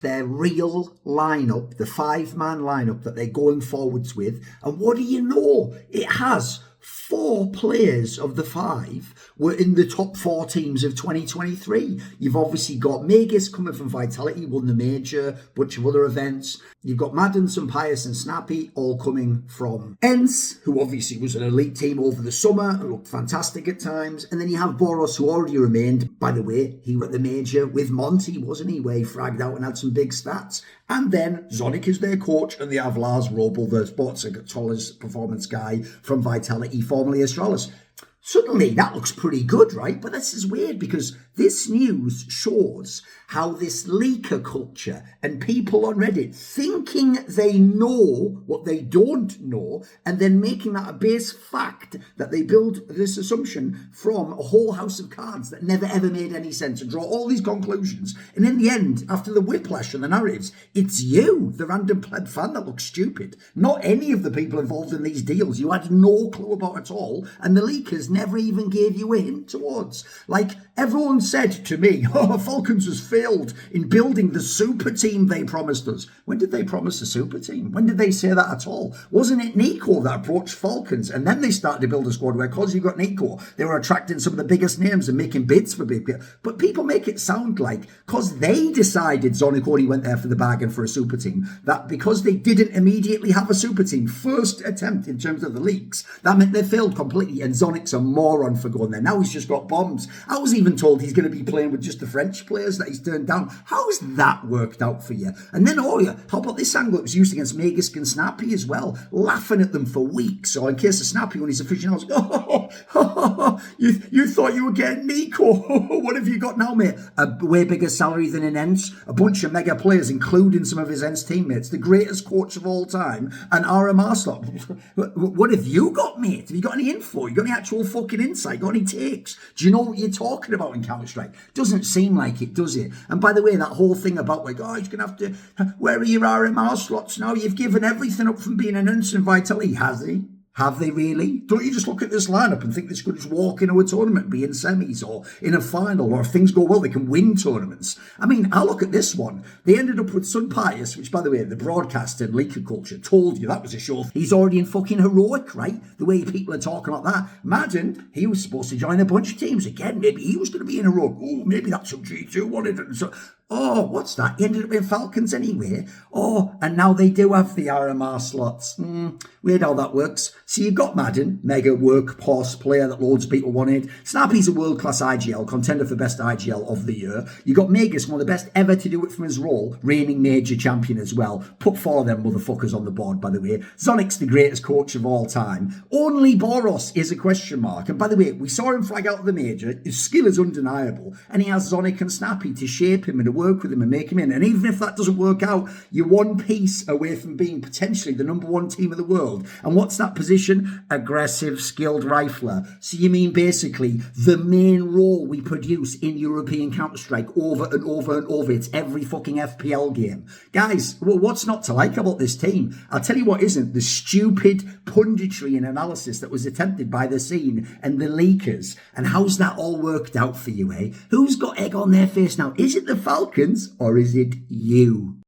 their real lineup, the 5-man lineup that they're going forwards with. And what do you know? It has 4 players of the 5 were in the top 4 teams of 2023. You've obviously got Megis coming from Vitality, won the major, bunch of other events. You've got Madden, Pius and Snappy all coming from ENCE, who obviously was an elite team over the summer and looked fantastic at times. And then you have Boros, who already remained. By the way, he was at the major with Monty, wasn't he, where he fragged out and had some big stats. And then Zonic is their coach, and they have Lars Robel, the sports performance guy from Vitality, formerly Astralis. Suddenly, that looks pretty good, right? But this is weird because this news shows how this leaker culture and people on Reddit thinking they know what they don't know and then making that a base fact that they build this assumption from a whole house of cards that never ever made any sense and draw all these conclusions. And in the end, after the whiplash and the narratives, it's you, the random pleb fan, that looks stupid. Not any of the people involved in these deals you had no clue about at all, and the leakers never even gave you a hint towards. Like, everyone said to me, oh, Falcons has failed in building the super team they promised us. When did they promise a super team? When did they say that at all? Wasn't it Nico that approached Falcons and then they started to build a squad where, because you got Nico, they were attracting some of the biggest names and making bids for big players. But people make it sound like, because they decided Zonic only went there for the bargain for a super team, that because they didn't immediately have a super team, first attempt in terms of the leaks, that meant they failed completely and Zonic's a moron for going there. Now he's just got bombs. I was even told he's going to be playing with just the French players that he's turned down. How's that worked out for you? And then, oh yeah, how about this angle that was used against Megis and Snappy as well, laughing at them for weeks. So in case of Snappy, when he's officially, I was like, you thought you were getting Nico. What have you got now, mate? A way bigger salary than an ENCE, a bunch of mega players, including some of his ENCE teammates, the greatest coach of all time, and RMR slot. What have you got, mate? Have you got any info? You got any actual fucking insight? Got any takes? Do you know what you're talking about in Counter-Strike? Doesn't seem like it, does it? And by the way, that whole thing about like, oh, he's going to have to, where are your RMR slots now? You've given everything up from being an instant Vitality. Has he? Have they really? Don't you just look at this lineup and think this could just walk into a tournament, be in semis or in a final, or if things go well, they can win tournaments? I mean, I look at this one. They ended up with Sun Pius, which, by the way, the broadcast and leaker culture told you that was a show. He's already in fucking heroic, right? The way people are talking like that. Madden, he was supposed to join a bunch of teams again. Maybe he was going to be in heroic. Oh, maybe that's what G2 wanted. And so, oh, what's that? He ended up in Falcons anyway. Oh, and now they do have the RMR slots. Weird how that works. So you've got Madden, mega workhorse player that loads of people wanted. Snappy's a world-class IGL, contender for best IGL of the year. You got Megis, one of the best ever to do it from his role, reigning major champion as well. Put 4 of them motherfuckers on the board, by the way. Zonic's the greatest coach of all time. Only Boros is a question mark. And by the way, we saw him flag out of the major. His skill is undeniable. And he has Zonic and Snappy to shape him and to work with him and make him in. And even if that doesn't work out, you're one piece away from being potentially the #1 team in the world. And what's that position? Aggressive, skilled rifler. So you mean basically the main role we produce in European Counter-Strike over and over and over. It's every fucking FPL game. Guys, well, what's not to like about this team? I'll tell you what isn't. The stupid punditry and analysis that was attempted by the scene and the leakers. And how's that all worked out for you, eh? Who's got egg on their face now? Is it the Falcons or is it you?